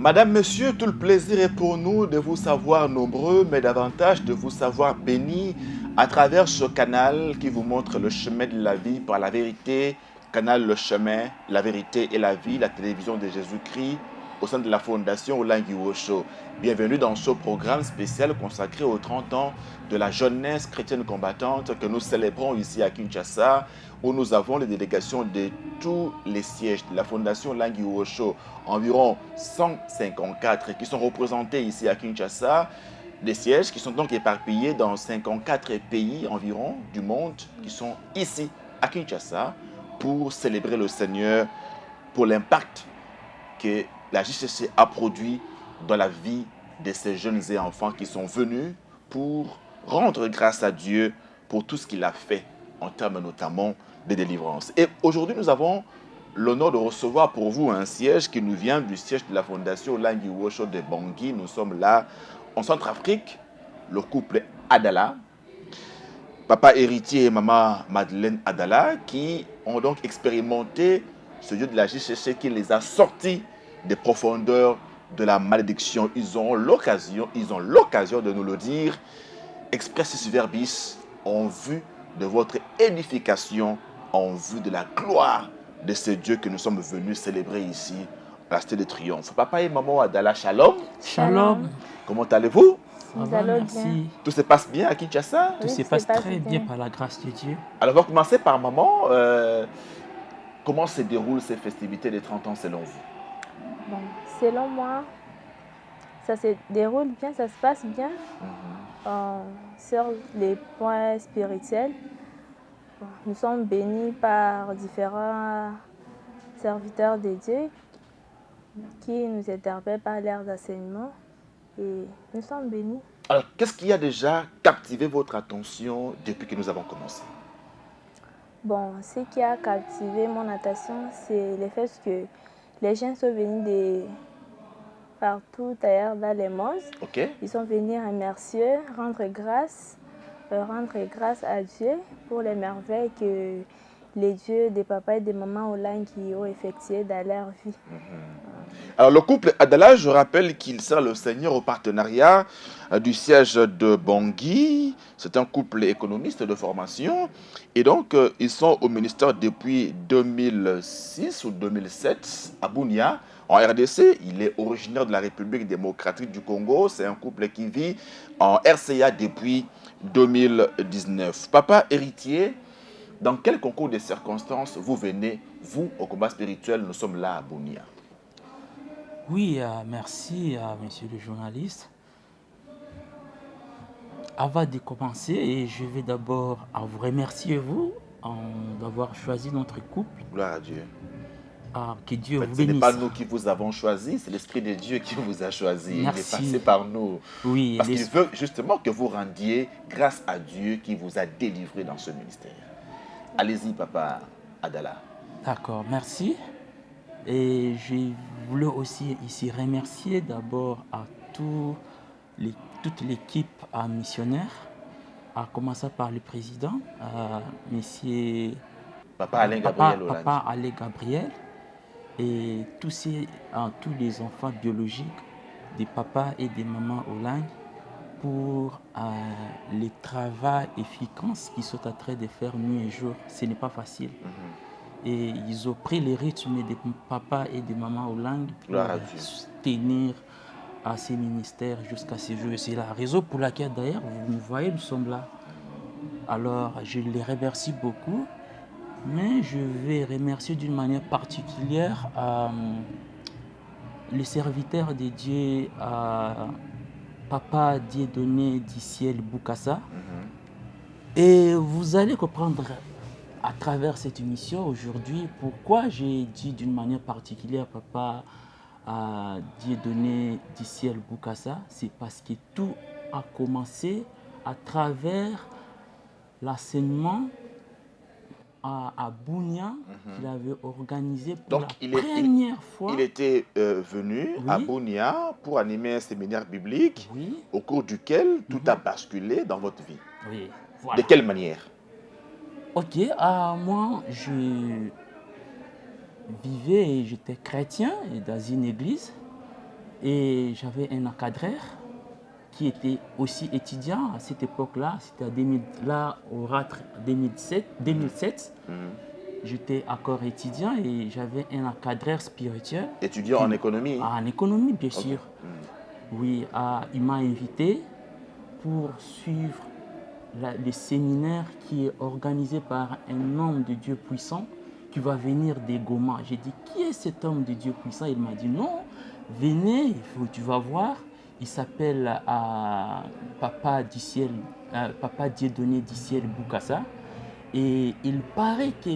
Madame, Monsieur, tout le plaisir est pour nous de vous savoir nombreux, mais davantage de vous savoir bénis à travers ce canal qui vous montre le chemin de la vie par la vérité, canal Le Chemin, la vérité et la vie, la télévision de Jésus-Christ au sein de la fondation Olangi Osho. Bienvenue dans ce programme spécial consacré aux 30 ans de la jeunesse chrétienne combattante que nous célébrons ici à Kinshasa, où nous avons les délégations de tous les sièges de la fondation Olangi Osho, environ 154 qui sont représentés ici à Kinshasa, des sièges qui sont donc éparpillés dans 54 pays environ du monde qui sont ici à Kinshasa pour célébrer le Seigneur, pour l'impact que la JCC a produit dans la vie de ces jeunes et enfants qui sont venus pour rendre grâce à Dieu pour tout ce qu'il a fait en termes notamment de délivrance. Et aujourd'hui, nous avons l'honneur de recevoir pour vous un siège qui nous vient du siège de la fondation Olangi Osho de Bangui. Nous sommes là en Centrafrique, le couple Adala, papa héritier et maman Madeleine Adala, qui ont donc expérimenté ce Dieu de la JCC qui les a sortis des profondeurs de la malédiction. Ils ont l'occasion de nous le dire, expressis verbis, en vue de votre édification, en vue de la gloire de ce Dieu que nous sommes venus célébrer ici, à la Cité de Triomphe. Papa et maman Adala, shalom. Shalom. Comment allez-vous? Ça va, merci. Tout se passe bien à Kinshasa? Tout se passe très bien par la grâce de Dieu. Alors, on va commencer par maman. Comment se déroulent ces festivités des 30 ans selon vous? Bon, selon moi, ça se déroule bien, ça se passe bien. Sur les points spirituels, nous sommes bénis par différents serviteurs de Dieu qui nous interpellent par leurs enseignements et nous sommes bénis. Alors, qu'est-ce qui a déjà captivé votre attention depuis que nous avons commencé? Bon, ce qui a captivé mon attention, c'est le fait que les gens sont venus de partout ailleurs dans le monde. Okay. Ils sont venus remercier, rendre grâce à Dieu pour les merveilles que les dieux des papas et des mamans Olangi ont effectuées dans leur vie. Alors le couple Adala, je rappelle qu'il sert le Seigneur au partenariat du siège de Bangui. C'est un couple économiste de formation. Et donc, ils sont au ministère depuis 2006 ou 2007 à Bunia, en RDC. Il est originaire de la République démocratique du Congo. C'est un couple qui vit en RCA depuis 2019. Papa héritier, dans quel concours de circonstances vous venez, vous, au combat spirituel? Nous sommes là à Bunia. Oui, merci à monsieur le journaliste. Avant de commencer, je vais d'abord vous remercier vous d'avoir choisi notre couple. Gloire à Dieu. Que Dieu vous bénisse. Ce n'est pas nous qui vous avons choisi, c'est l'Esprit de Dieu qui vous a choisi. Merci. Il est passé par nous. Oui, parce qu'il veut justement que vous rendiez grâce à Dieu qui vous a délivré dans ce ministère. Allez-y, papa Adala. D'accord, merci. Et je voulais aussi ici remercier d'abord à toute l'équipe missionnaire, à commencer par le président, monsieur Papa Alain Gabriel, et tous les enfants biologiques des papas et des mamans Olangi pour le travail efficace qu'ils sont en train de faire nuit et jour. Ce n'est pas facile. Et ils ont pris le rythme des papas et des mamans Olangi pour tenir à ces ministères jusqu'à ce jour. C'est la raison pour laquelle d'ailleurs, vous nous voyez, nous sommes là. Alors, je les remercie beaucoup, mais je vais remercier d'une manière particulière les serviteurs de Dieu, Papa Dieudonné du ciel Bukasa. Et vous allez comprendre à travers cette émission aujourd'hui pourquoi j'ai dit d'une manière particulière Papa Dieudonné du ciel Bukasa. C'est parce que tout a commencé à travers l'enseignement à Bunia qu'il avait organisé pour Donc, la première fois. Il était venu à Oui. Bunia pour animer un séminaire biblique Oui, au cours duquel tout a basculé dans votre vie. oui, voilà. De quelle manière? Ok, moi, je vivais et j'étais chrétien et dans une église et j'avais un encadreur qui était aussi étudiant à cette époque-là, c'était à 2000, là au RATRE 2007. J'étais encore étudiant et j'avais un encadreur spirituel. Étudiant en économie? En économie, bien Ok. sûr. Oui, il m'a invité pour suivre le séminaire qui est organisé par un homme de Dieu puissant qui va venir des Goma. J'ai dit, qui est cet homme de Dieu puissant? Il m'a dit, non, venez, tu vas voir. Il s'appelle Papa du ciel, Papa Dieudonné du ciel Boukassa. Et il paraît que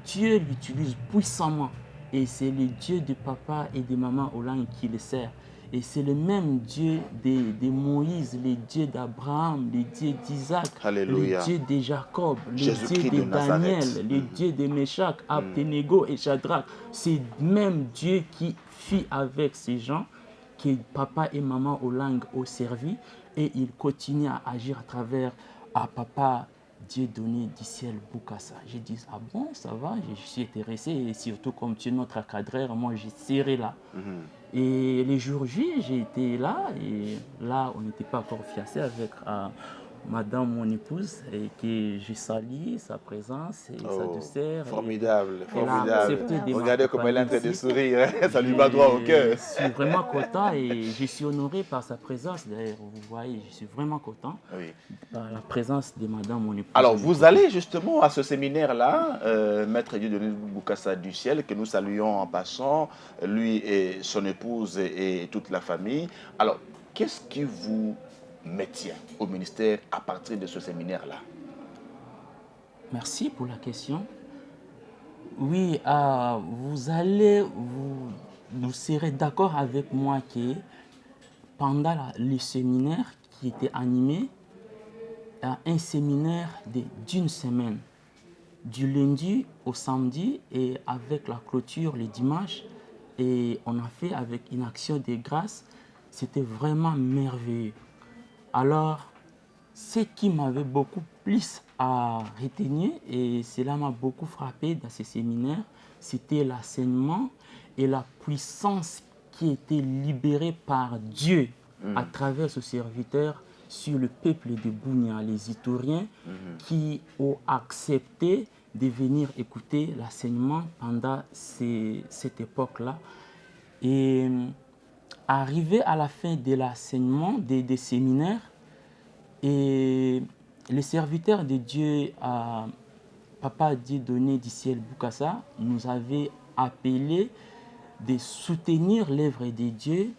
Dieu l'utilise puissamment. Et c'est le Dieu de papa et de maman Hollande qui le sert. Et c'est le même Dieu de Moïse, le Dieu d'Abraham, le Dieu d'Isaac, Alléluia. le Dieu de Jacob, le Jésus-Christ Dieu de de Daniel, Nazareth. le Dieu de Meshach, Abednego et Shadrach. C'est le même Dieu qui fit avec ces gens que papa et maman Hollande ont servi. Et il continue à agir à travers papa Dieudonné du ciel Boukassa. J'ai dit, ah bon, ça va, je suis intéressé, et surtout comme tu es notre encadreur, moi j'ai serré là. Et les jours J, j'ai été là, et là, on n'était pas encore fiancés avec madame, mon épouse, et que je salue sa présence et sa douceur. Formidable, Elle a formidable. accepté de Regardez comme elle est en train de ici. sourire, hein, ça lui va droit au cœur. Je suis vraiment content et je suis honoré par sa présence. D'ailleurs, vous voyez, je suis vraiment content Oui. par la présence de madame, mon épouse. Alors, vous allez justement à ce séminaire-là, Maître Dieudonné Boukassa du ciel, que nous saluons en passant, lui et son épouse et toute la famille. Alors, qu'est-ce qui vous maintient au ministère à partir de ce séminaire-là? Merci pour la question. Oui, vous serez d'accord avec moi que pendant le séminaire qui était animé, un séminaire d'une semaine, du lundi au samedi et avec la clôture le dimanche, et on a fait avec une action de grâce, c'était vraiment merveilleux. Alors, ce qui m'avait beaucoup plus à retenir, et cela m'a beaucoup frappé dans ce séminaire, c'était l'enseignement et la puissance qui était libérée par Dieu à travers ce serviteur sur le peuple de Bunia, les Itoriens, qui ont accepté de venir écouter l'enseignement pendant cette époque-là. Et arrivé à la fin de l'enseignement, des séminaires, et les serviteurs de Dieu, Papa Dieudonné du ciel Boukassa, nous avait appelé de soutenir l'œuvre de Dieu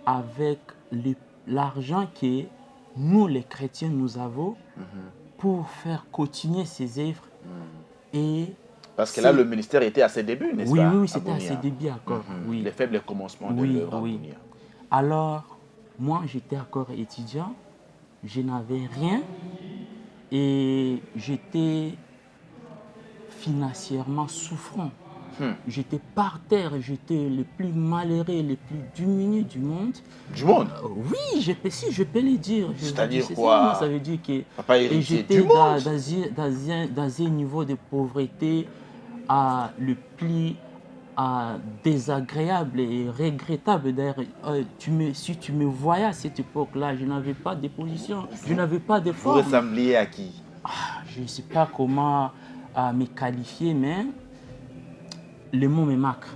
avec l'argent que nous, les chrétiens, nous avons pour faire continuer ces œuvres. Et parce que là, le ministère était à ses débuts, n'est-ce pas? Oui, c'était à ses débuts encore. Oui. Les faibles commencements de l'œuvre à Bunia. Alors, moi, j'étais encore étudiant, je n'avais rien et j'étais financièrement souffrant. J'étais par terre, j'étais le plus malheureux, le plus diminué du monde. Du monde? Oui, si je peux le dire. C'est-à-dire quoi? Ça veut dire que j'étais dans un niveau de pauvreté le plus désagréable et regrettable. D'ailleurs, si tu me voyais à cette époque-là, je n'avais pas de position, je n'avais pas de forme. Vous ressembliez à qui? Je ne sais pas comment me qualifier, mais les mots me marquent.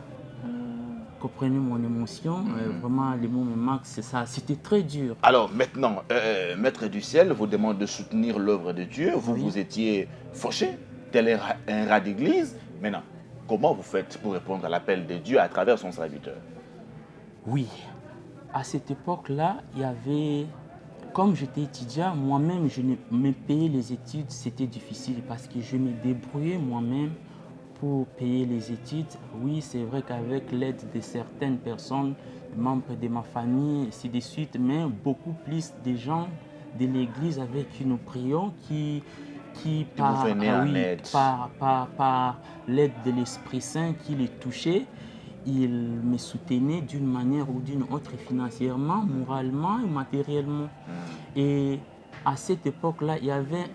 Comprenez mon émotion, vraiment les mots me marquent, c'est ça, c'était très dur. Alors maintenant, Maître du ciel vous demande de soutenir l'œuvre de Dieu, vous étiez fauché, tel un rat d'église. Maintenant, comment vous faites pour répondre à l'appel de Dieu à travers son serviteur? Oui, à cette époque-là, il y avait, comme j'étais étudiant, moi-même, je me payais les études, c'était difficile parce que je me débrouillais moi-même pour payer les études. Oui, c'est vrai qu'avec l'aide de certaines personnes, membres de ma famille, ainsi de suite, mais beaucoup plus de gens de l'église avec qui nous prions, qui qui vous venez en aide. par l'aide de l'Esprit Saint qui les touchait, il me soutenait d'une manière ou d'une autre, financièrement, moralement et matériellement. Et à cette époque-là, il y avait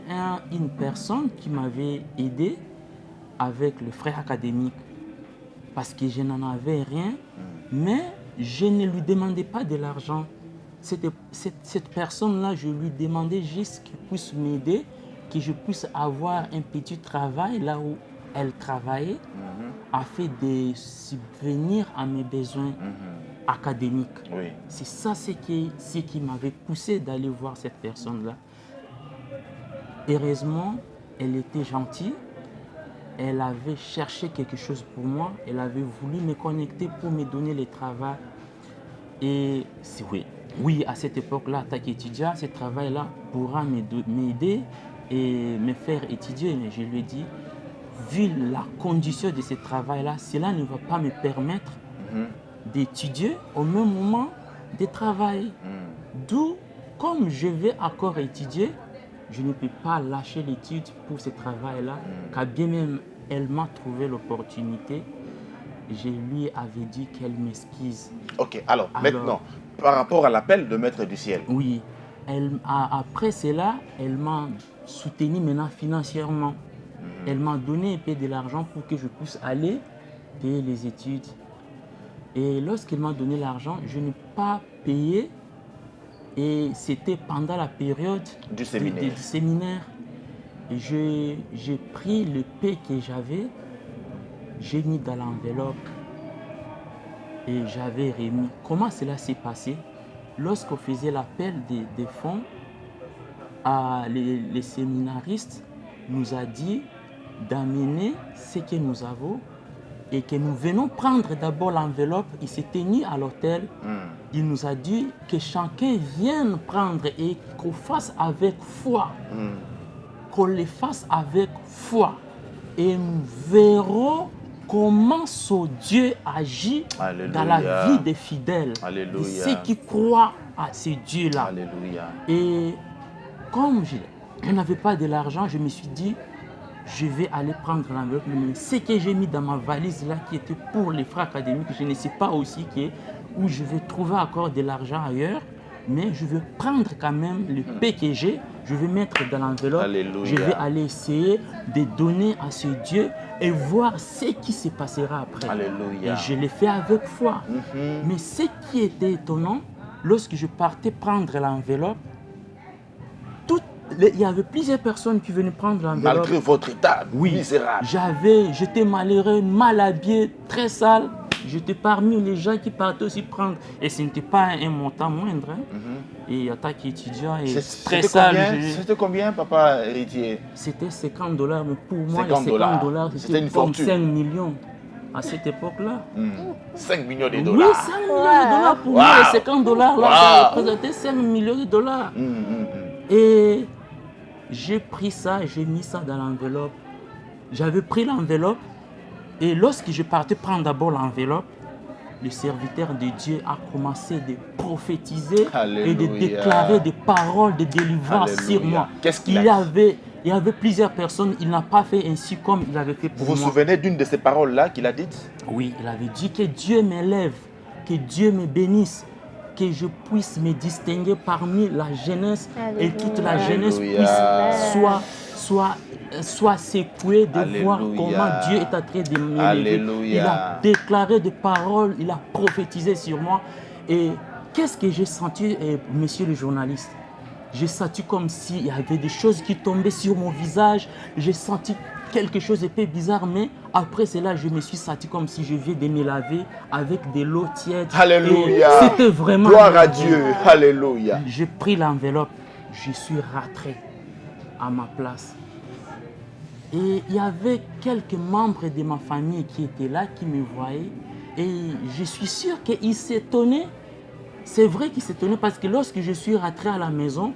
une personne qui m'avait aidé avec le frère académique parce que je n'en avais rien, mais je ne lui demandais pas de l'argent. Cette personne-là, je lui demandais juste qu'il puisse m'aider, que je puisse avoir un petit travail là où elle travaillait, afin de subvenir à mes besoins académiques. Oui. C'est ça ce qui m'avait poussé d'aller voir cette personne-là. Heureusement, elle était gentille. Elle avait cherché quelque chose pour moi. Elle avait voulu me connecter pour me donner le travail. Et oui, à cette époque-là, en tant qu'étudiant, ce travail-là pourra m'aider et me faire étudier. Mais je lui ai dit, vu la condition de ce travail-là, cela ne va pas me permettre d'étudier au même moment de travailler. D'où, comme je vais encore étudier, je ne peux pas lâcher l'étude pour ce travail-là, car bien même elle m'a trouvé l'opportunité. Je lui avais dit qu'elle m'excuse. Ok, alors maintenant, par rapport à l'appel de Maître du Ciel. Oui, après cela, elle m'a soutenu maintenant financièrement. Elle m'a donné un peu de l'argent pour que je puisse aller payer les études. Et lorsqu'elle m'a donné l'argent, je n'ai pas payé. Et c'était pendant la période du séminaire. Du séminaire. Et j'ai pris le paie que j'avais, j'ai mis dans l'enveloppe et j'avais remis. Comment cela s'est passé? Lorsqu'on faisait l'appel des fonds, les séminaristes nous a dit d'amener ce que nous avons et que nous venons prendre d'abord l'enveloppe. Il s'est tenu à l'hôtel. Il nous a dit que chacun vienne prendre et qu'on fasse avec foi. Qu'on le fasse avec foi. Et nous verrons comment ce Dieu agit dans la vie des fidèles. Alléluia. De ceux qui croient à ce Dieu-là. Alléluia. Et comme je n'avais pas de l'argent, je me suis dit, je vais aller prendre l'enveloppe. Mais ce que j'ai mis dans ma valise là, qui était pour les frères académiques, je ne sais pas aussi où je vais trouver encore de l'argent ailleurs. Mais je vais prendre quand même le paie que j'ai, je vais mettre dans l'enveloppe. Je vais aller essayer de donner à ce Dieu et voir ce qui se passera après. Alléluia. Et je l'ai fait avec foi. Mais ce qui était étonnant, lorsque je partais prendre l'enveloppe, il y avait plusieurs personnes qui venaient prendre l'enveloppe. Malgré votre état misérable. J'étais malheureux, mal habillé, très sale. J'étais parmi les gens qui partaient aussi prendre. Et ce n'était pas un montant moindre. Et en tant qu'étudiant, et très sale. C'était combien, papa héritier? C'était $50. Mais pour moi, les $50, c'était comme 5 millions à cette époque-là. 5 millions de Oui, dollars. 5 millions de dollars. Pour moi, les $50, là, ça représentait 5 millions de dollars. Et j'ai pris ça, j'ai mis ça dans l'enveloppe. J'avais pris l'enveloppe. Et lorsque je partais prendre d'abord l'enveloppe, le serviteur de Dieu a commencé de prophétiser et de déclarer des paroles de délivrance sur moi. Qu'est-ce qu'il il y avait plusieurs personnes, il n'a pas fait ainsi comme il avait fait pour moi. Vous vous souvenez d'une de ces paroles-là qu'il a dites? Oui, il avait dit que Dieu m'élève, que Dieu me bénisse, que je puisse me distinguer parmi la jeunesse. Alléluia. Et toute la jeunesse puisse soit secouée de voir comment Dieu est en train de m'élever. Il a déclaré des paroles, il a prophétisé sur moi. Et qu'est-ce que j'ai senti, monsieur le journaliste? J'ai senti comme s'il y avait des choses qui tombaient sur mon visage. J'ai senti quelque chose de peu bizarre, mais après cela, je me suis senti comme si je venais de me laver avec de l'eau tiède. Alléluia. C'était vraiment... Gloire à Dieu. Alléluia. J'ai pris l'enveloppe, je suis rentré à ma place. Et il y avait quelques membres de ma famille qui étaient là, qui me voyaient. Et je suis sûr qu'ils s'étonnaient. C'est vrai qu'ils s'étonnaient parce que lorsque je suis rentré à la maison,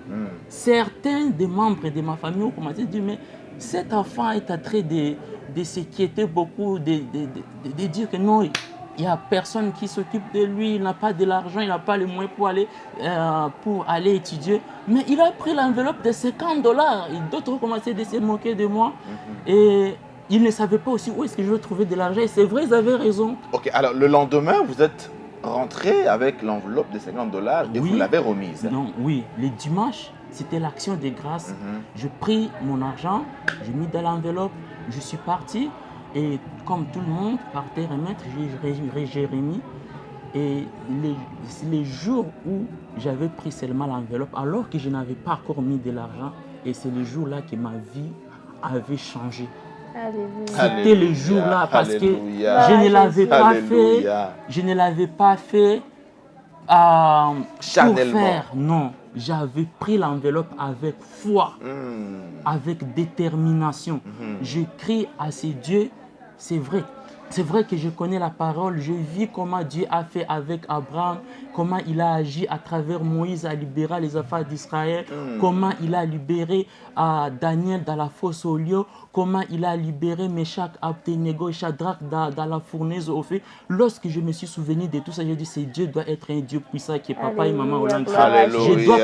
certains des membres de ma famille ont commencé à dire, mais cet enfant est en train de s'inquiéter beaucoup, de dire que non, il n'y a personne qui s'occupe de lui, il n'a pas de l'argent, il n'a pas les moyens pour aller étudier. Mais il a pris l'enveloppe de $50. Et d'autres ont commencé à se moquer de moi. Et ils ne savaient pas aussi où est-ce que je vais trouver de l'argent. Et c'est vrai, ils avaient raison. Ok, alors le lendemain, vous êtes rentré avec l'enveloppe de $50 et vous l'avez remise. Non, oui, le dimanche, c'était l'action de grâce. Je pris mon argent, j'ai mis dans l'enveloppe, je suis parti. Et comme tout le monde partait remettre, j'ai remis. Et les jours où j'avais pris seulement l'enveloppe, alors que je n'avais pas encore mis de l'argent, et c'est le jour-là que ma vie avait changé. Alléluia. C'était le jour-là parce que Alléluia. je ne l'avais pas fait. Alléluia. Je ne l'avais pas fait pour Charnellement. faire. Non, j'avais pris l'enveloppe avec foi, avec détermination. Je crie à ces dieux. C'est vrai que je connais la parole, je vis comment Dieu a fait avec Abraham, comment il a agi à travers Moïse à libérer les enfants d'Israël, comment il a libéré Daniel dans la fosse au lion, comment il a libéré Meshach, Abednego et Shadrach dans la fournaise au feu. Lorsque je me suis souvenu de tout ça, j'ai dit, c'est Dieu doit être un Dieu puissant qui est papa et maman au langue. Je dois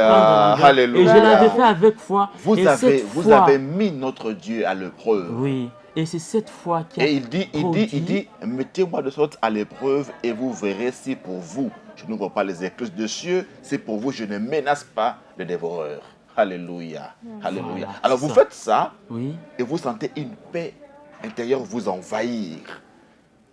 prendre l'enveloppe. Et je l'avais fait avec foi. Vous avez mis notre Dieu à l'épreuve. Oui. Et c'est cette foi qui a Et il dit, mettez-moi de sorte à l'épreuve et vous verrez si pour vous, je n'ouvre pas les écluses de cieux, si pour vous, je ne menace pas le dévoreur. Alléluia. Alléluia. Voilà, alors vous faites ça oui. Et vous sentez une paix intérieure vous envahir.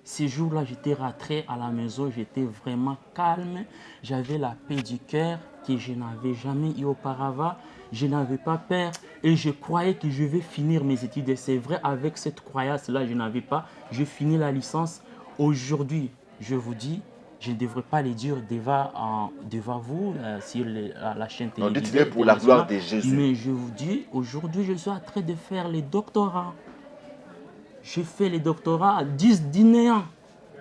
Ces jours-là, j'étais rentré à la maison, j'étais vraiment calme. J'avais la paix du cœur que je n'avais jamais eu auparavant. Je n'avais pas peur et je croyais que je vais finir mes études. Et c'est vrai, avec cette croyance-là, je n'avais pas. Je finis la licence. Aujourd'hui, je vous dis, je ne devrais pas le dire devant vous sur la chaîne télévisée. Non, dites-le pour la gloire de Jésus. Mais je vous dis, aujourd'hui, je suis en train de faire les doctorats. Je fais les doctorats à 10 d'INEA.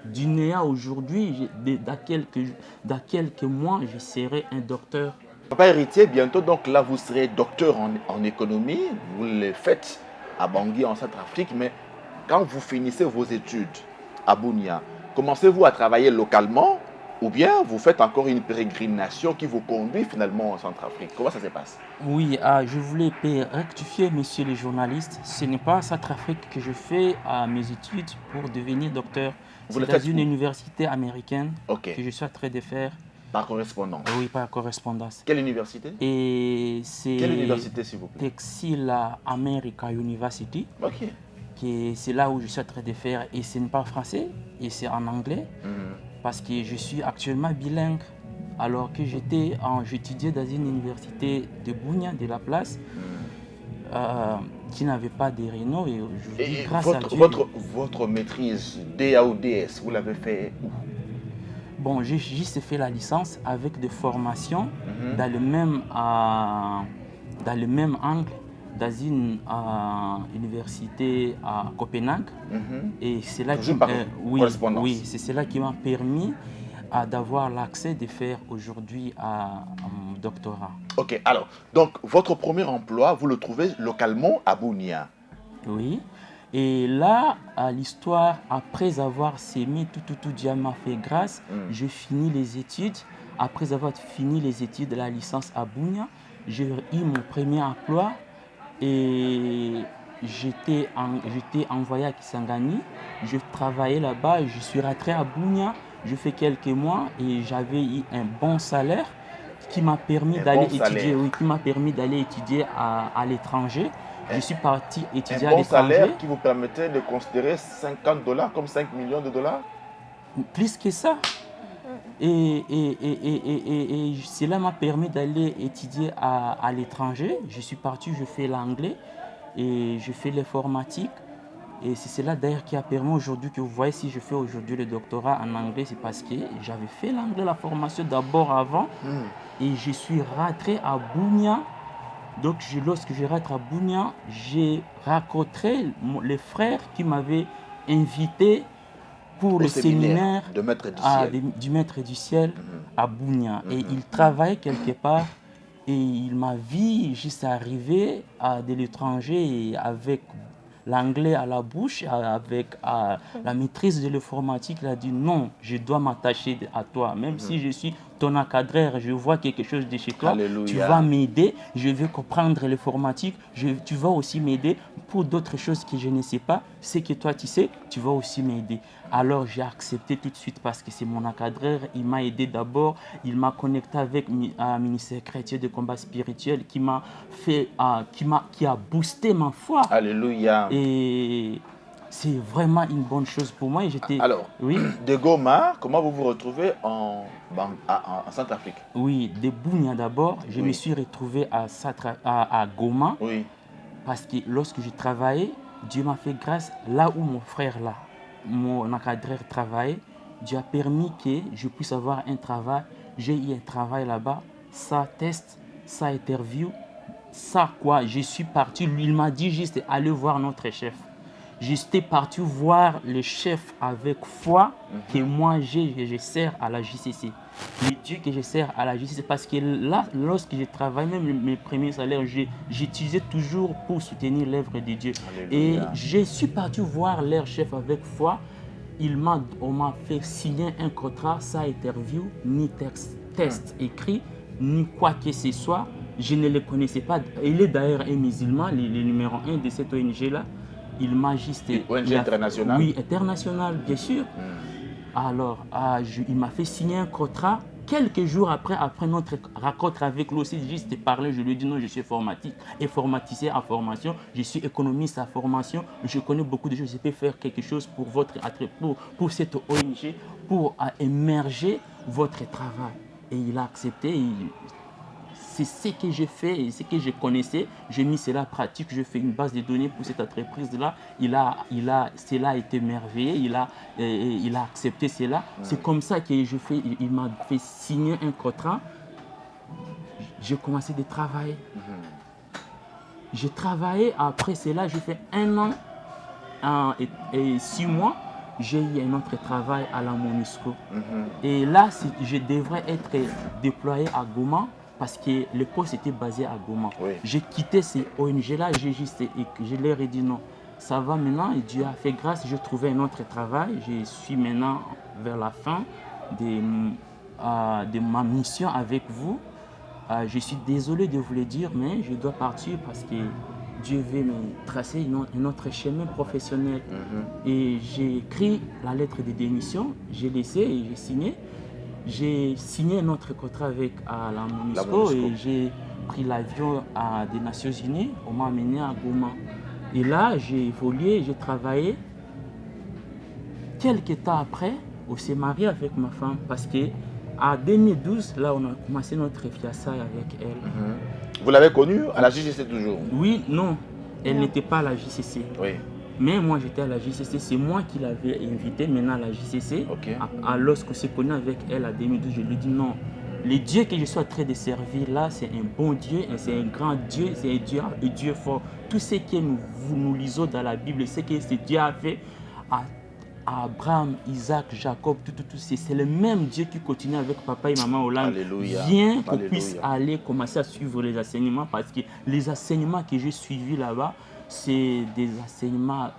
D'INEA aujourd'hui, dans quelques mois, je serai un docteur. Papa héritier, bientôt, donc là, vous serez docteur en économie. Vous le faites à Bangui, en Centrafrique. Mais quand vous finissez vos études à Bunia, commencez-vous à travailler localement ou bien vous faites encore une pérégrination qui vous conduit finalement en Centrafrique? Comment ça se passe? Oui, je voulais rectifier, monsieur le journaliste. Ce n'est pas en Centrafrique que je fais mes études pour devenir docteur. C'est dans une université américaine que je suis en train de faire. Par correspondance? Oui, par correspondance. Quelle université? Et c'est quelle université, s'il vous plaît? Texila America University. Ok. C'est là où je suis en train de faire. Et ce n'est pas français, et c'est en anglais. Parce que je suis actuellement bilingue. Alors que j'étudiais dans une université de Bunia, de la place, qui n'avait pas de réno. Et aujourd'hui, grâce à Dieu... Votre maîtrise DA ou DS, vous l'avez fait où? Bon, j'ai juste fait la licence avec des formations dans le même angle, dans une université à Copenhague. Et c'est là c'est cela qui m'a permis d'avoir l'accès de faire aujourd'hui mon doctorat. Ok, alors, donc votre premier emploi, vous le trouvez localement à Bunia? Oui. Et là, l'histoire, après avoir sémé tout Dieu m'a fait grâce, je finis les études. Après avoir fini les études de la licence à Bunia, j'ai eu mon premier emploi et j'étais envoyé à Kisangani. Je travaillais là-bas, je suis rentré à Bunia, je fais quelques mois et j'avais eu un bon salaire qui m'a permis d'aller étudier à l'étranger. Je suis parti étudier à l'étranger. Un bon salaire qui vous permettait de considérer $50 comme 5 millions de dollars? Plus que ça. Et cela m'a permis d'aller étudier à l'étranger. Je suis parti, je fais l'anglais et je fais l'informatique. Et c'est cela d'ailleurs qui a permis aujourd'hui que vous voyez, si je fais aujourd'hui le doctorat en anglais, c'est parce que j'avais fait l'anglais, la formation d'abord avant. Et je suis rentré à Bunia. Donc, lorsque je rentre à Bunia, j'ai rencontré les frères qui m'avaient invité pour le séminaire du Maître du Ciel à Bunia. Et il travaillait quelque part et il m'a vu juste arriver de l'étranger avec l'anglais à la bouche, avec la maîtrise de l'informatique. Il a dit non, je dois m'attacher à toi. Même si je suis ton encadreur, je vois quelque chose de chez toi, Alléluia. tu vas m'aider, je vais comprendre l'informatique, tu vas aussi m'aider pour d'autres choses que je ne sais pas. Ce que toi tu sais, tu vas aussi m'aider. Alors j'ai accepté tout de suite parce que c'est mon encadreur. Il m'a aidé d'abord, il m'a connecté avec un ministère chrétien de combat spirituel qui m'a fait, qui a boosté ma foi. Alléluia. Et c'est vraiment une bonne chose pour moi. Et j'étais, Alors, oui, de Goma, comment vous vous retrouvez en Centrafrique? oui, de Bunia d'abord, je Oui. me suis retrouvé à Goma Oui. parce que lorsque je travaillais, Dieu m'a fait grâce là où mon frère là, mon encadreur travaillait. Dieu a permis que je puisse avoir un travail. J'ai eu un travail là-bas, ça test, ça interview, ça quoi. Je suis parti, il m'a dit juste aller voir notre chef. J'étais parti voir le chef avec foi que moi je sers à la JCC. Le Dieu que je sers à la JCC, parce que là, lorsque je travaille, même mes premiers salaires, j'utilisais toujours pour soutenir l'œuvre de Dieu. Et Alléluia. je suis parti voir leur chef avec foi. On m'a fait signer un contrat, sans interview, ni test écrit, ni quoi que ce soit. Je ne le connaissais pas. Il est d'ailleurs un musulman, le numéro 1 de cette ONG-là. Il m'a juste... ONG internationale? Oui, internationale, bien sûr. Alors, il m'a fait signer un contrat. Quelques jours après notre rencontre avec lui aussi, juste parler, je lui ai dit non, je suis informaticien à formation, je suis économiste à formation, je connais beaucoup de choses, je peux faire quelque chose pour pour cette ONG, pour émerger votre travail. Et il a accepté. C'est ce que j'ai fait et ce que je connaissais. J'ai mis cela en pratique. Je fais une base de données pour cette entreprise-là. Cela a été merveilleux. Il a accepté cela. C'est comme ça que il m'a fait signer un contrat. J'ai commencé de travailler. J'ai travaillé. Après cela, j'ai fait 1 an et 6 mois. J'ai eu un autre travail à la MONUSCO. Et là, je devrais être déployé à Goma. Parce que le poste était basé à Goma. Oui. J'ai quitté ces ONG-là, je leur ai dit non, ça va maintenant. Et Dieu a fait grâce, j'ai trouvé un autre travail. Je suis maintenant vers la fin de ma mission avec vous. Je suis désolé de vous le dire, mais je dois partir parce que Dieu veut me tracer un autre chemin professionnel. Et j'ai écrit la lettre de démission, j'ai laissé et j'ai signé. J'ai signé notre contrat avec la MONUSCO et j'ai pris l'avion des Nations Unies. On m'a amené à Goma. Et là, j'ai évolué, j'ai travaillé. Quelques temps après, on s'est marié avec ma femme parce que en 2012, là, on a commencé notre fiançailles avec elle. Vous l'avez connue à la JCC toujours? Oui, non. Elle n'était pas à la JCC. Oui. Mais moi, j'étais à la JCC. C'est moi qui l'avais invitée maintenant à la JCC. Ok. Lorsqu'on s'est connu avec elle en 2012, je lui ai dit non. Le Dieu que je suis en train de servir là, c'est un bon Dieu, et c'est un grand Dieu, c'est un Dieu fort. Tout ce que nous lisons dans la Bible, c'est que ce Dieu a fait à Abraham, Isaac, Jacob, tout, c'est le même Dieu qui continue avec papa et maman Hollande. Alléluia. Viens qu'on puisse aller commencer à suivre les enseignements, parce que les enseignements que j'ai suivis là-bas, c'est des enseignements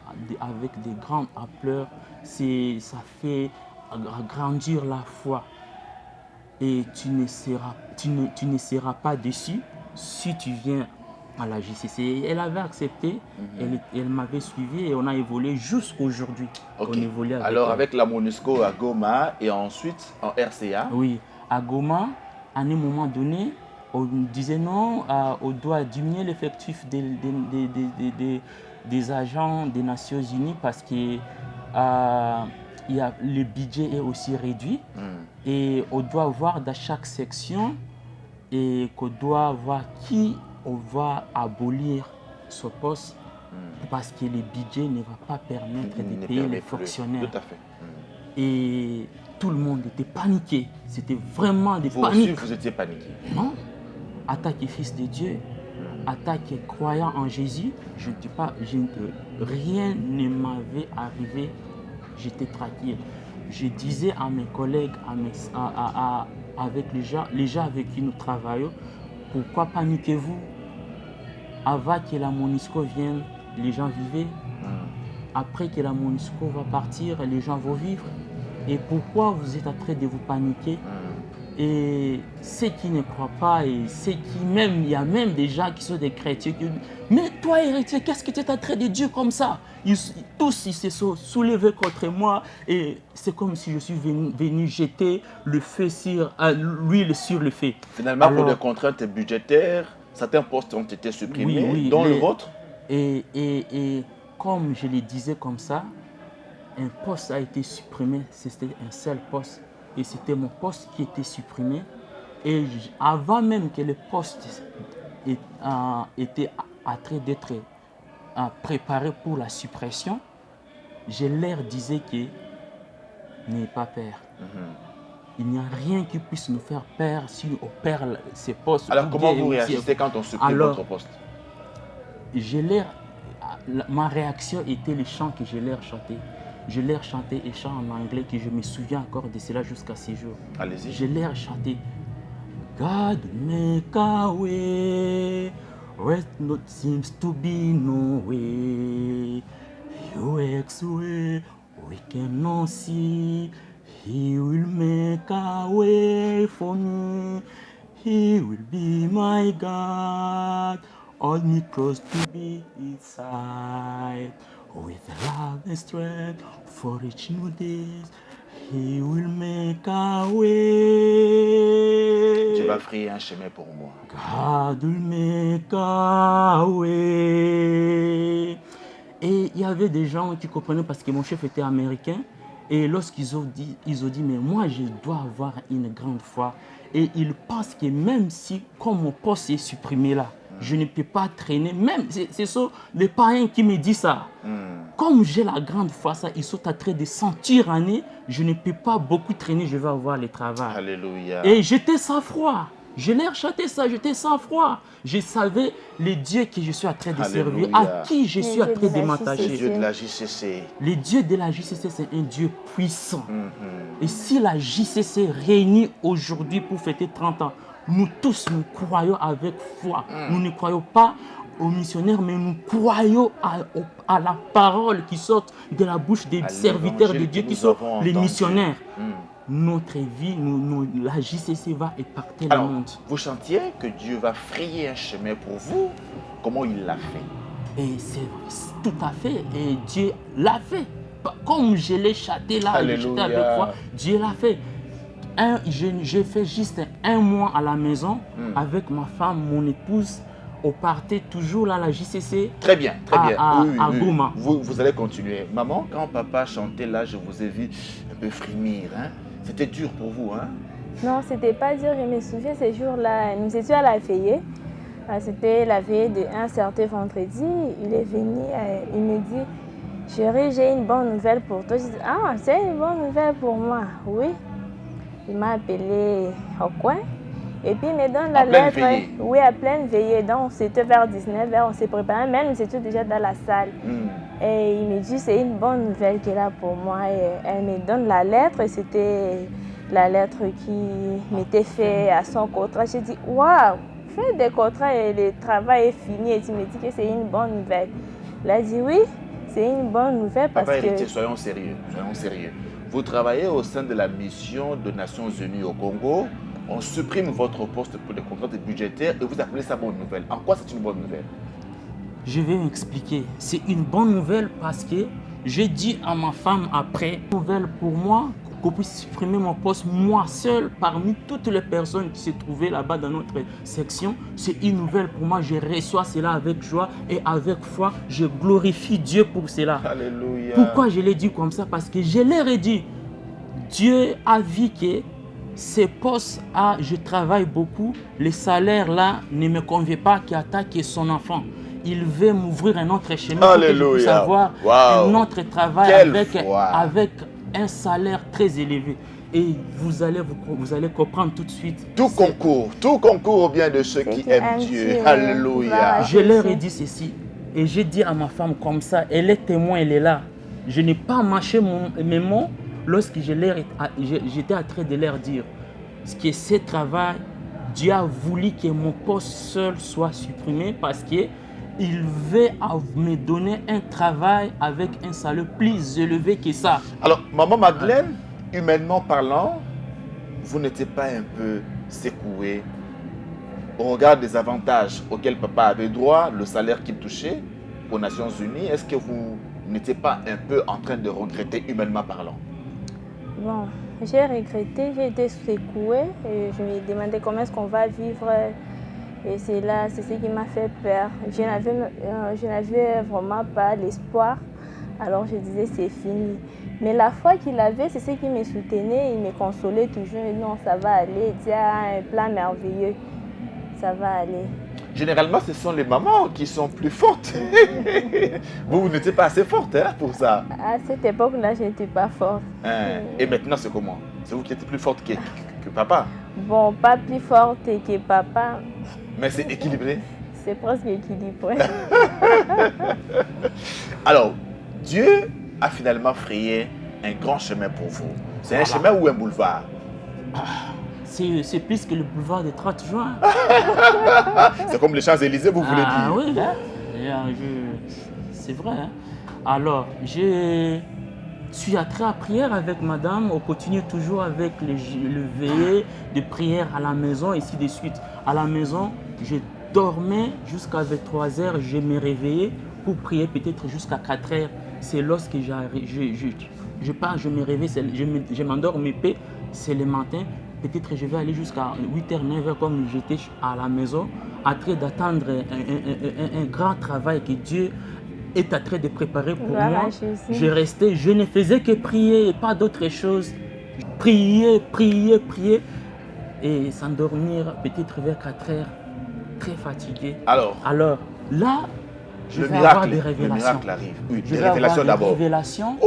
avec des grandes ampleurs. Ça fait grandir la foi. Et tu ne seras pas déçu si tu viens à la JCC. Elle avait accepté, elle m'avait suivi et on a évolué jusqu'à aujourd'hui. Ok. On évolue avec Alors elle. avec la MONUSCO à Goma et ensuite en RCA. Oui, à Goma, à un moment donné, on disait non, on doit diminuer l'effectif des agents des Nations Unies parce que le budget est aussi réduit et on doit voir dans chaque section et qu'on doit voir qui on va abolir ce poste parce que le budget ne va pas permettre de payer les fonctionnaires. Tout à fait. Et tout le monde était paniqué. C'était vraiment des Vous paniques. aussi, vous étiez paniqué. Non. Attaque fils de Dieu, attaque croyant en Jésus, rien ne m'avait arrivé. J'étais tranquille. Je disais à mes collègues, avec les gens avec qui nous travaillons, pourquoi paniquez-vous? Avant que la MONUSCO vienne, les gens vivaient. Après que la MONUSCO va partir, les gens vont vivre. Et pourquoi vous êtes en train de vous paniquer? Et ceux qui ne croient pas, et ceux qui même, il y a même des gens qui sont des chrétiens qui disent, mais toi héritier, qu'est-ce que tu es en train de dire comme ça? Tous ils se sont soulevés contre moi et c'est comme si je suis venu jeter le feu sur l'huile sur le feu. Finalement, Alors, pour des contraintes budgétaires, certains postes ont été supprimés, oui, dont le vôtre. Et comme je le disais comme ça, un poste a été supprimé, c'était un seul poste. Et c'était mon poste qui était supprimé. Et avant même que le poste était en train d'être préparé pour la suppression, je leur disais que n'ayez pas peur. Il n'y a rien qui puisse nous faire peur si on perd ces postes. Alors comment vous réagissez quand on supprime votre poste? Ma réaction était les chants que je leur chantais. Je leur chantais un chant en anglais que je me souviens encore de cela jusqu'à ces jours. Allez-y. Je leur chantais God make a way where not seems to be no way. You makes way we cannot see. He will make a way for me. He will be my God. Hold me close to be his side. With love and strength for each new day, He will make a way. Dieu va frayer un chemin pour moi. God will make a way. Et il y avait des gens qui comprenaient parce que mon chef était américain. Et lorsqu'ils ont dit, mais moi je dois avoir une grande foi. Et ils pensent que même si, comme mon poste est supprimé là, je ne peux pas traîner. Même, c'est ça, les païens qui me disent ça. Comme j'ai la grande foi, ça, ils sont en train de sentir en eux, je ne peux pas beaucoup traîner, je vais avoir le travail. Alléluia. Et j'étais sans froid. Je leur chantais ça, j'étais sans froid. Je savais le Dieu que je suis en train de servir, à qui je suis en train de m'attacher. Le Dieu de la JCC. Le Dieu de la JCC, c'est un Dieu puissant. Et si la JCC réunit aujourd'hui pour fêter 30 ans, nous tous, nous croyons avec foi. Nous ne croyons pas aux missionnaires, mais nous croyons à la parole qui sort de la bouche des serviteurs de Dieu, qui sont les missionnaires. Notre vie, la JCC va impacter le monde. Vous chantiez que Dieu va frayer un chemin pour vous. Comment il l'a fait? Et c'est tout à fait. Et Dieu l'a fait. Comme je l'ai chanté là, j'étais avec foi, Dieu l'a fait. J'ai fait juste un mois à la maison avec ma femme, mon épouse. On partait toujours là à la JCC. Très bien, très bien. À Goma. Vous allez continuer. Maman, quand papa chantait là, je vous ai vu un peu frémir. Hein? C'était dur pour vous, hein? Non, c'était pas dur. Je me souviens ces jours-là, nous étions à la veillée. C'était la veillée d'un certain vendredi. Il est venu, il me dit, chérie, j'ai une bonne nouvelle pour toi. Je dis, ah, c'est une bonne nouvelle pour moi. Oui. Il m'a appelé au coin. Et puis il me donne la lettre. Oui, à pleine veillée. Donc c'était vers 19h, on s'est préparé, mais nous étions déjà dans la salle. Et il me dit, c'est une bonne nouvelle qu'elle a pour moi. Et elle me donne la lettre, et c'était la lettre qui m'était faite à son contrat. J'ai dit, waouh, fais des contrats et le travail est fini. Et tu me dis que c'est une bonne nouvelle. Il a dit, oui, c'est une bonne nouvelle parce Papa héritier, que... soyons sérieux, soyons sérieux. Vous travaillez au sein de la mission des Nations Unies au Congo. On supprime votre poste pour des contraintes budgétaires et vous appelez ça bonne nouvelle. En quoi c'est une bonne nouvelle? Je vais m'expliquer. C'est une bonne nouvelle parce que j'ai dit à ma femme après, nouvelle pour moi, qu'on puisse supprimer mon poste, moi seul, parmi toutes les personnes qui se trouvaient là-bas dans notre section. C'est une nouvelle pour moi. Je reçois cela avec joie et avec foi. Je glorifie Dieu pour cela. Alléluia. Pourquoi je l'ai dit comme ça? Parce que je leur ai dit, Dieu a vu que ces postes, je travaille beaucoup, les salaires là ne me conviennent pas, qui attaque son enfant. Il veut m'ouvrir un autre chemin pour que je puisse avoir un autre travail avec un salaire très élevé. Et vous allez comprendre tout de suite. Tout concourt au bien de ceux qui aiment Dieu. Alléluia. Je leur ai dit ceci. Et j'ai dit à ma femme comme ça, elle est témoin, elle est là. Je n'ai pas mâché mes mots lorsque j'étais en train de leur dire que ce travail, Dieu a voulu que mon poste seul soit supprimé parce que il veut me donner un travail avec un salaire plus élevé que ça. Alors, maman Madeleine, humainement parlant, vous n'étiez pas un peu secoué au regard des avantages auxquels papa avait droit, le salaire qu'il touchait aux Nations Unies? Est-ce que vous n'étiez pas un peu en train de regretter humainement parlant? Bon, j'ai regretté, j'ai été secouée et je me demandais comment est-ce qu'on va vivre. Et c'est ce qui m'a fait peur. Je n'avais vraiment pas l'espoir. Alors je disais c'est fini. Mais la foi qu'il avait, c'est ce qui me soutenait, il me consolait toujours. Non, ça va aller, Dieu a un plan merveilleux. Ça va aller. Généralement, ce sont les mamans qui sont plus fortes. Vous n'étiez pas assez forte hein, pour ça. À cette époque-là, je n'étais pas forte. Hein. Et maintenant, c'est comment? C'est vous qui êtes plus forte que papa? Bon, pas plus forte que papa. Mais c'est équilibré. C'est presque équilibré. Alors, Dieu a finalement frayé un grand chemin pour vous. C'est un chemin ou un boulevard? C'est plus que le boulevard des 30 juin. C'est comme les Champs-Élysées, vous voulez dire? Oui, c'est vrai. Hein. Alors, je suis entré à prière avec madame. On continue toujours avec le veillée de prière à la maison, et ainsi de suite. À la maison, je dormais jusqu'à 23 heures. Je me réveillais pour prier peut-être jusqu'à 4 heures. C'est lorsque je me réveille, je m'endors, mais c'est le matin. Peut-être je vais aller jusqu'à 8h, 9h comme j'étais à la maison, en train d'attendre un grand travail que Dieu est en train de préparer pour moi. Je restais, je ne faisais que prier et pas d'autre chose. Prier et s'endormir peut-être vers 4h, très fatigué. Alors là, je vais avoir des révélations. Le miracle arrive. Oui, des révélations d'abord. Révélations.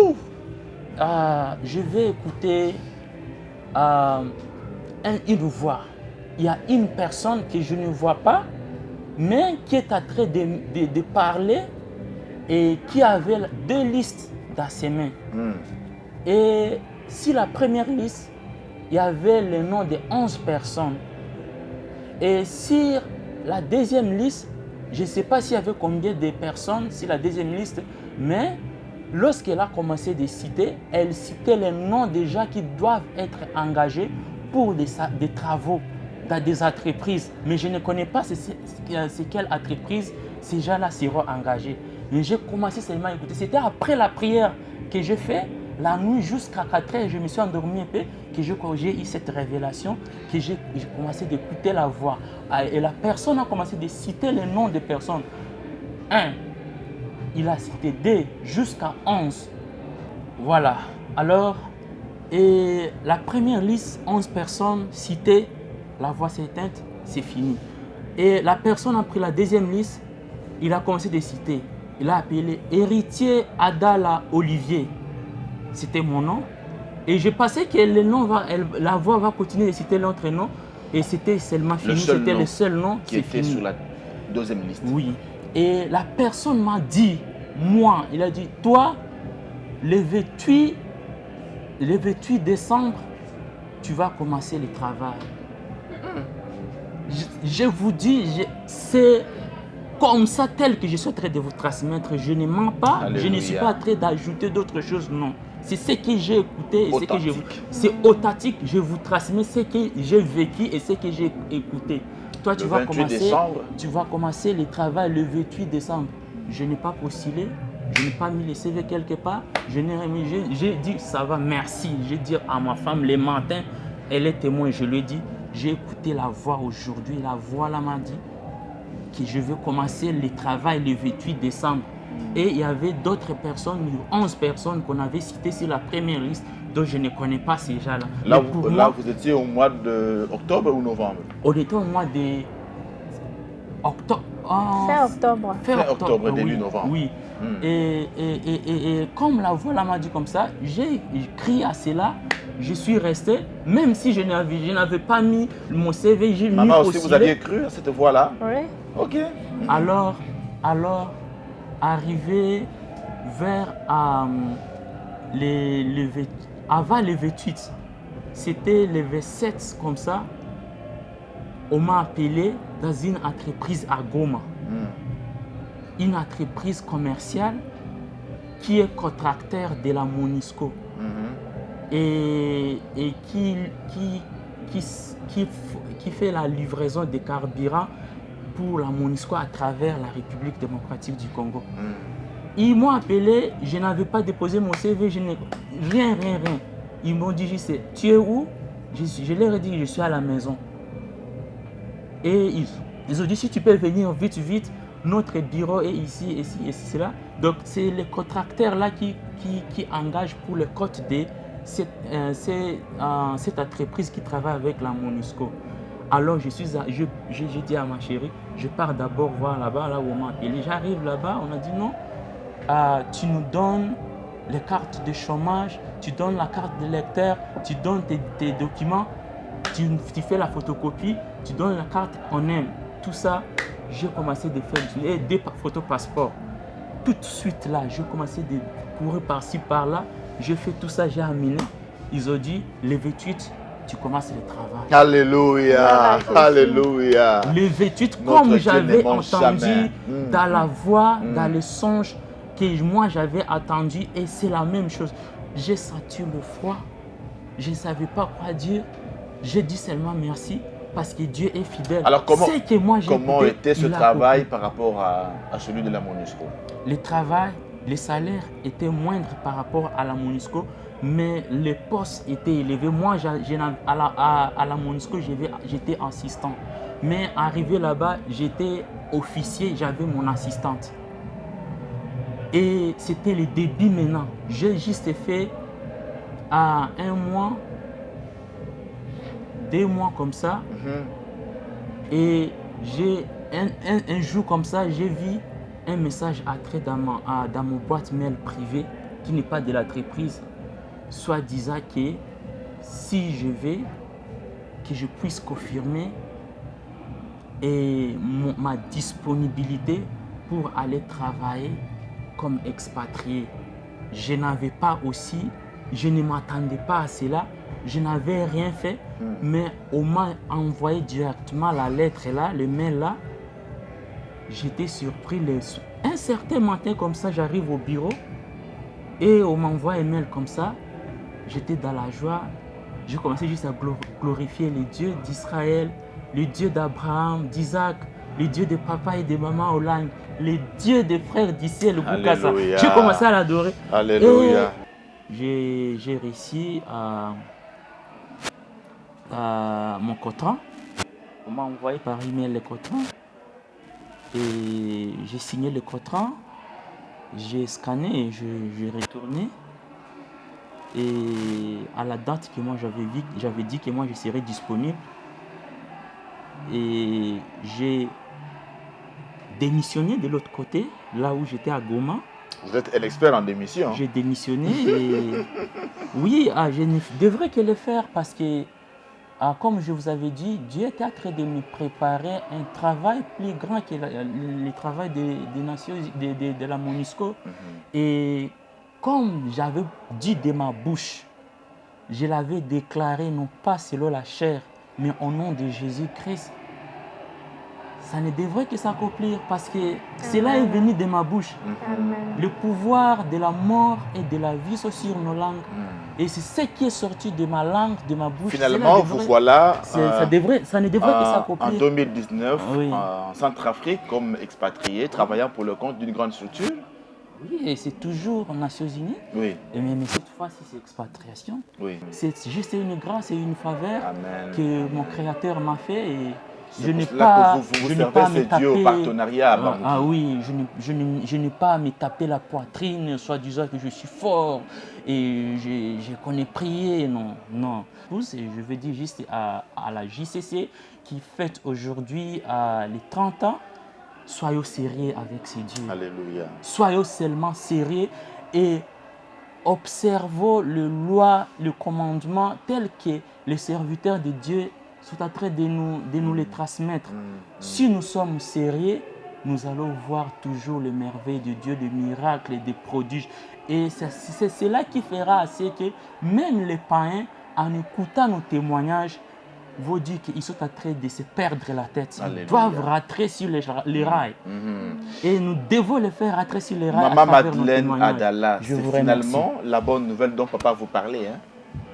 Je vais écouter une voix. Il y a une personne que je ne vois pas, mais qui est en train de parler et qui avait 2 listes dans ses mains. Et sur la première liste, il y avait le nom de 11 personnes. Et sur la deuxième liste, je ne sais pas s'il y avait combien de personnes sur la deuxième liste, mais lorsqu'elle a commencé de citer, elle citait les noms des gens qui doivent être engagés pour des travaux dans des entreprises. Mais je ne connais pas c'est quelle entreprise ces gens-là seront engagés. Mais j'ai commencé seulement à écouter. C'était après la prière que j'ai fait, la nuit jusqu'à 4 heures, je me suis endormi un peu, que j'ai eu cette révélation, que j'ai commencé d'écouter la voix. Et la personne a commencé de citer les noms des personnes. 1, il a cité 2 jusqu'à 11. Voilà. Alors, et la première liste, 11 personnes citées, la voix s'est éteinte, c'est fini. Et la personne a pris la deuxième liste, il a commencé de citer. Il a appelé héritier Adala Olivier. C'était mon nom. Et je pensais que la voix va continuer de citer l'autre nom. Et c'était seulement fini, c'était le seul nom qui était sur la deuxième liste. Oui. Et la personne m'a dit, il a dit, toi, le 28 décembre, tu vas commencer le travail. Je vous dis, c'est comme ça, tel que je suis en train de vous transmettre. Je ne mens pas, Alléluia. Je ne suis pas en train d'ajouter d'autres choses, non. C'est ce que j'ai écouté, c'est authentique. Je vous transmets ce que j'ai vécu et ce que j'ai écouté. Toi, tu vas commencer le travail le 28 décembre. Je n'ai pas postulé, je n'ai pas mis le CV quelque part. J'ai dit, ça va, merci. J'ai dit à ma femme le matin, elle est témoin, je lui ai dit, j'ai écouté la voix aujourd'hui. La voix là m'a dit que je vais commencer le travail le 28 décembre. Et il y avait d'autres personnes, 11 personnes qu'on avait citées sur la première liste, dont je ne connais pas ces gens-là. Là, vous étiez au mois d'octobre ou novembre? On était au mois de octobre. Fin octobre. Fin octobre, début novembre. Oui. Et comme la voix m'a dit comme ça, j'ai crié à cela. Je suis resté, même si je n'avais pas mis mon CV, j'ai mis aussi. Maman aussi, vous aviez cru à cette voix-là? Oui. Ok. Alors, arrivé vers avant le 28, c'était le 27 comme ça, on m'a appelé dans une entreprise à Goma. une entreprise commerciale qui est contracteur de la MONUSCO et qui fait la livraison des carburants pour la MONUSCO à travers la République démocratique du Congo. Ils m'ont appelé, je n'avais pas déposé mon CV, je n'ai rien. Ils m'ont dit, tu es où? Je leur ai dit, je suis à la maison. Et ils ont dit, si tu peux venir vite, notre bureau est ici, là. Donc, c'est les contracteurs là qui engagent pour le compte de cette entreprise qui travaille avec la MONUSCO. Alors, j'ai dit à ma chérie, je pars d'abord voir là-bas, là où on m'a appelé. J'arrive là-bas, on a dit non, tu nous donnes les cartes de chômage, tu donnes la carte de lecteur, tu donnes tes documents, tu fais la photocopie, tu donnes la carte, on aime. Tout ça, j'ai commencé de faire des photos passeport. Tout de suite là, j'ai commencé de courir par-ci, par-là. J'ai fait tout ça, j'ai amené. Ils ont dit, le 28, tu commences le travail. Alléluia, alléluia. Le 28, comme j'avais entendu dans la voix, dans les songes, que moi j'avais attendu, et c'est la même chose. J'ai senti le froid, je ne savais pas quoi dire. J'ai dit seulement merci parce que Dieu est fidèle. Alors comment écouté, était ce travail par rapport à celui de la MONUSCO? Le travail, les salaires étaient moindres par rapport à la MONUSCO, mais les postes étaient élevés. Moi, à la MONUSCO, j'étais assistant. Mais arrivé là-bas, j'étais officier, j'avais mon assistante. Et c'était le début maintenant. J'ai juste fait à 1 mois, 2 mois comme ça. Et un jour comme ça, j'ai vu un message entré dans mon boîte mail privée qui n'est pas de l'entreprise, soit disant que si je vais, que je puisse confirmer ma disponibilité pour aller travailler comme expatrié. Je n'avais pas aussi, je ne m'attendais pas à cela, je n'avais rien fait, mais on m'a envoyé directement la lettre là, le mail là. J'étais surpris. Un certain matin comme ça, j'arrive au bureau et on m'envoie un mail comme ça. J'étais dans la joie. J'ai commencé juste à glorifier le Dieu d'Israël, le Dieu d'Abraham, d'Isaac, le Dieu de papa et de maman Hollande, le Dieu des frères d'ici et le Boukassa. J'ai commencé à l'adorer. Alléluia. J'ai réussi à mon contrat. On m'a envoyé par email le contrat. Et j'ai signé le contrat. J'ai scanné et j'ai retourné. Et à la date que moi j'avais dit que moi je serais disponible. Et j'ai démissionné de l'autre côté, là où j'étais à Goma. Vous êtes un expert en démission. J'ai démissionné et oui, je ne devrais que le faire parce que, comme je vous avais dit, Dieu était en train de me préparer un travail plus grand que le travail des nations, de la MONUSCO. Et comme j'avais dit de ma bouche, je l'avais déclaré non pas selon la chair, mais au nom de Jésus-Christ, ça ne devrait que s'accomplir parce que cela est venu de ma bouche. Le pouvoir de la mort et de la vie sont sur nos langues. Et c'est ce qui est sorti de ma langue, de ma bouche. Finalement, vous voilà ça ne devrait que s'accomplir. En 2019, en Centrafrique, comme expatrié, travaillant pour le compte d'une grande structure. Oui, et c'est toujours aux Nations Unies. Oui. Mais cette fois-ci, c'est expatriation. Oui. C'est juste une grâce et une faveur Amen. que mon Créateur m'a fait. Et je n'ai pas, vous servez ces dieux au partenariat. Oui, je n'ai pas à me taper la poitrine, soit disant que je suis fort et je connais prier. Non. Je veux dire juste à la JCC qui fête aujourd'hui les 30 ans. Soyons sérieux avec ces dieux. Alléluia. Soyons seulement sérieux et observons les lois, le commandement tel que les serviteurs de Dieu sont en train de nous les transmettre. Si nous sommes sérieux, nous allons voir toujours les merveilles de Dieu, des miracles et des prodiges. Et c'est cela qui fera assez que même les païens, en écoutant nos témoignages, veut dire qu'ils sont en train de se perdre la tête. Ils Alléluia. doivent rentrer sur les rails. Et nous devons les faire rentrer sur les rails. Maman à travers nos Madeleine témoignages. Adala, Je c'est vous remercie. finalement la bonne nouvelle dont papa vous parlait. Hein?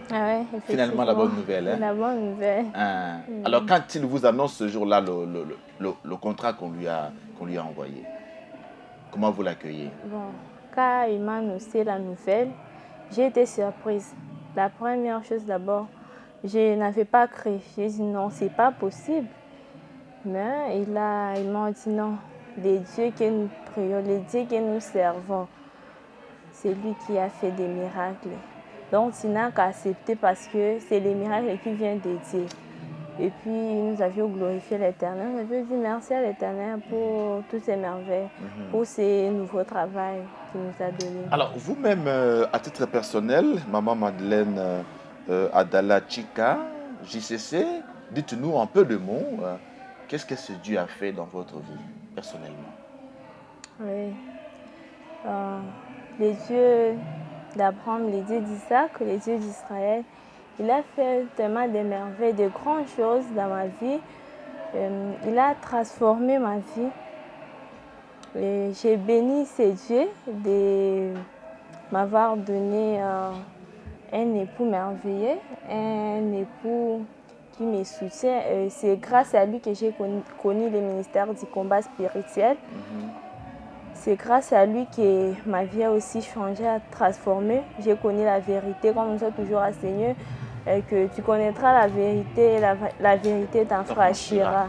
Ah ouais, effectivement. Finalement, la bonne nouvelle. Hein? La bonne nouvelle. Ah. Alors, quand il vous annonce ce jour-là le contrat qu'on lui a envoyé, comment vous l'accueillez? Bon, quand il m'a annoncé la nouvelle, j'ai été surprise. La première chose d'abord, je n'avais pas cru. J'ai dit non, c'est pas possible. Mais il m'a dit non, les dieux que nous prions, les dieux que nous servons, c'est lui qui a fait des miracles. Donc, il n'a qu'à accepter parce que c'est les miracles qui viennent de Dieu. Et puis, nous avions glorifié l'Éternel. Nous avions dit merci à l'Éternel pour toutes ces merveilles, pour ces nouveaux travaux qu'il nous a donnés. Alors, vous-même, à titre personnel, maman Madeleine Adala Chika, JCC, dites-nous en peu de mots, qu'est-ce que ce Dieu a fait dans votre vie, personnellement? Oui. Les dieux d'Abraham, les dieux d'Isaac, les dieux d'Israël, il a fait tellement de merveilles, de grandes choses dans ma vie. Il a transformé ma vie. Et j'ai béni ces dieux de m'avoir donné un époux merveilleux, un époux qui me soutient. C'est grâce à lui que j'ai connu le ministère du combat spirituel. C'est grâce à lui que ma vie a aussi changé, a transformé. J'ai connu la vérité, comme nous sommes toujours enseignés, que tu connaîtras la vérité, la vérité t'enfranchira.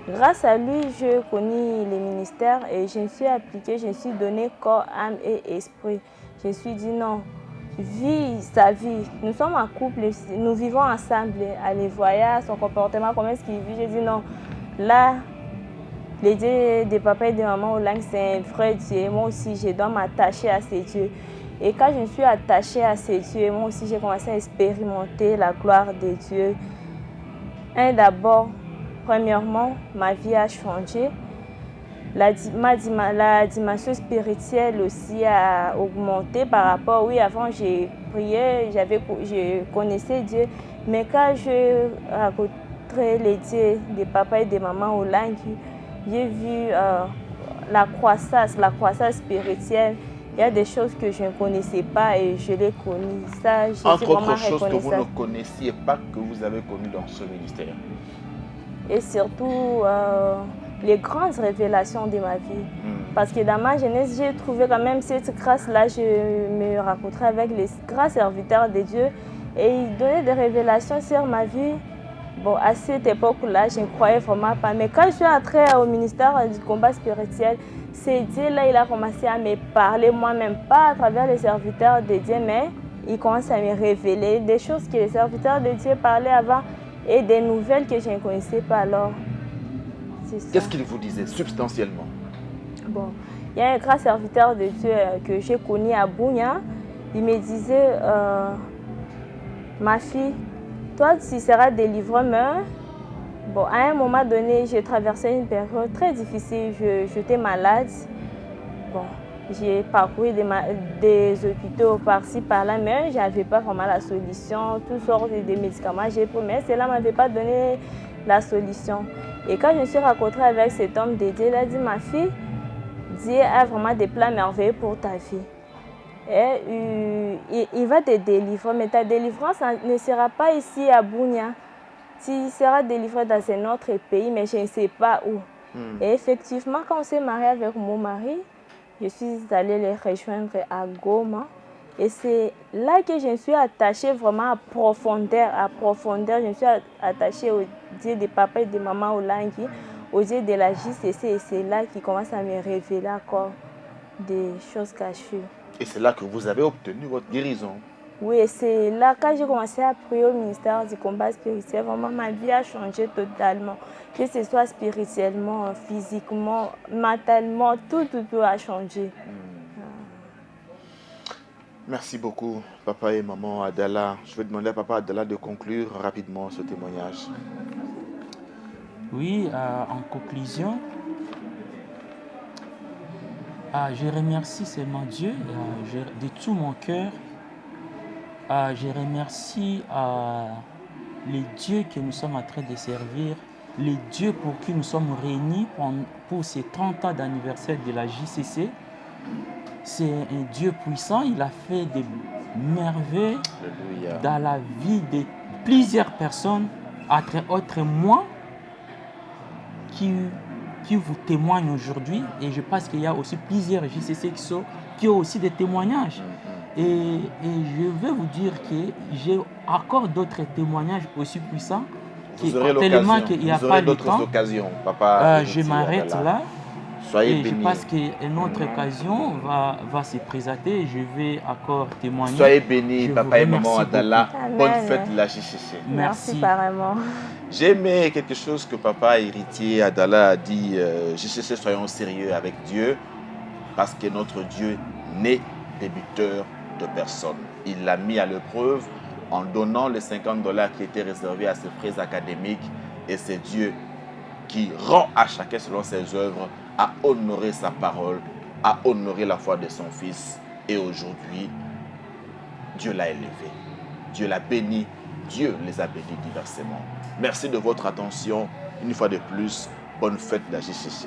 Grâce à lui, j'ai connu les ministères et je me suis appliquée, je me suis donné corps, âme et esprit. Je me suis dit non, vis sa vie. Nous sommes en couple, nous vivons ensemble. Allez, voyez son comportement, comment est-ce qu'il vit. J'ai dit non, là, les dieux des papas et des mamans au langue, c'est un vrai Dieu. Moi aussi, je dois m'attacher à ces dieux. Et quand je me suis attachée à ces dieux, moi aussi, j'ai commencé à expérimenter la gloire de Dieu. D'abord, premièrement, ma vie a changé. La dimension spirituelle aussi a augmenté par rapport, oui, avant, j'ai prié, je connaissais Dieu. Mais quand je rencontrais les dieux des papas et des mamans au langue, j'ai vu la croissance spirituelle. Il y a des choses que je ne connaissais pas et je l'ai connues. Ça, je suis Entre vraiment autres choses que vous ne reconnaissante. connaissiez pas, que vous avez connues dans ce ministère. Et surtout, les grandes révélations de ma vie. Parce que dans ma jeunesse, j'ai trouvé quand même cette grâce-là. Je me rencontrais avec les grands serviteurs de Dieu et ils donnaient des révélations sur ma vie. Bon, à cette époque-là, je ne croyais vraiment pas. Mais quand je suis entrée au ministère du combat spirituel, c'est Dieu-là, il a commencé à me parler moi-même, pas à travers les serviteurs de Dieu, mais il commence à me révéler des choses que les serviteurs de Dieu parlaient avant et des nouvelles que je ne connaissais pas alors. Qu'est-ce qu'il vous disait substantiellement? Bon, il y a un grand serviteur de Dieu que j'ai connu à Bounia. Il me disait, ma fille, toi, tu seras délivrée, mais bon, à un moment donné, j'ai traversé une période très difficile. J'étais malade. Bon, j'ai parcouru des hôpitaux par-ci, par-là, mais je n'avais pas vraiment la solution. Toutes sortes de médicaments, j'ai pris, mais cela ne m'avait pas donné la solution. Et quand je me suis rencontrée avec cet homme de Dieu, il a dit, ma fille, Dieu a vraiment des plans merveilleux pour ta vie. Et il va te délivrer, mais ta délivrance ne sera pas ici à Bounia. Tu seras délivré dans un autre pays, mais je ne sais pas où. Et effectivement, quand on s'est marié avec mon mari, je suis allée les rejoindre à Goma. Et c'est là que je me suis attachée vraiment à profondeur. Je me suis attachée au Dieu des papas et des mamans au Langui, au Dieu de la JCC. Et c'est là qu'il commence à me révéler encore des choses cachées. Et c'est là que vous avez obtenu votre guérison. Oui, c'est là quand j'ai commencé à prier au ministère du combat spirituel, vraiment ma vie a changé totalement. Que ce soit spirituellement, physiquement, mentalement, tout a changé. Merci beaucoup, papa et maman Adala. Je vais demander à papa Adala de conclure rapidement ce témoignage. Oui, en conclusion, je remercie seulement Dieu de tout mon cœur. Je remercie les dieux que nous sommes en train de servir, les dieux pour qui nous sommes réunis pour ces 30 ans d'anniversaire de la JCC, c'est un Dieu puissant. Il a fait des merveilles Alléluia. dans la vie de plusieurs personnes, entre autres moi, qui vous témoignent aujourd'hui. Et je pense qu'il y a aussi plusieurs JCC qui ont aussi des témoignages. Et je vais vous dire que j'ai encore d'autres témoignages aussi puissants. Vous aurez d'autres occasions, papa. Je m'arrête là. Soyez et bénis. Je pense qu'une autre occasion va se présenter. Je vais encore témoigner. Soyez bénis, papa et maman Adala. Bonne fête de la JCC. Merci pareillement. J'ai aimé quelque chose que papa héritier Adala a dit. JCC, soyons sérieux avec Dieu, parce que notre Dieu n'est débiteur de personne. Il l'a mis à l'épreuve en donnant les $50 qui étaient réservés à ses frais académiques. Et c'est Dieu qui rend à chacun selon ses œuvres, à honorer sa parole, à honorer la foi de son fils. Et aujourd'hui, Dieu l'a élevé, Dieu l'a béni, Dieu les a bénis diversement. Merci de votre attention. Une fois de plus, bonne fête de la JCC.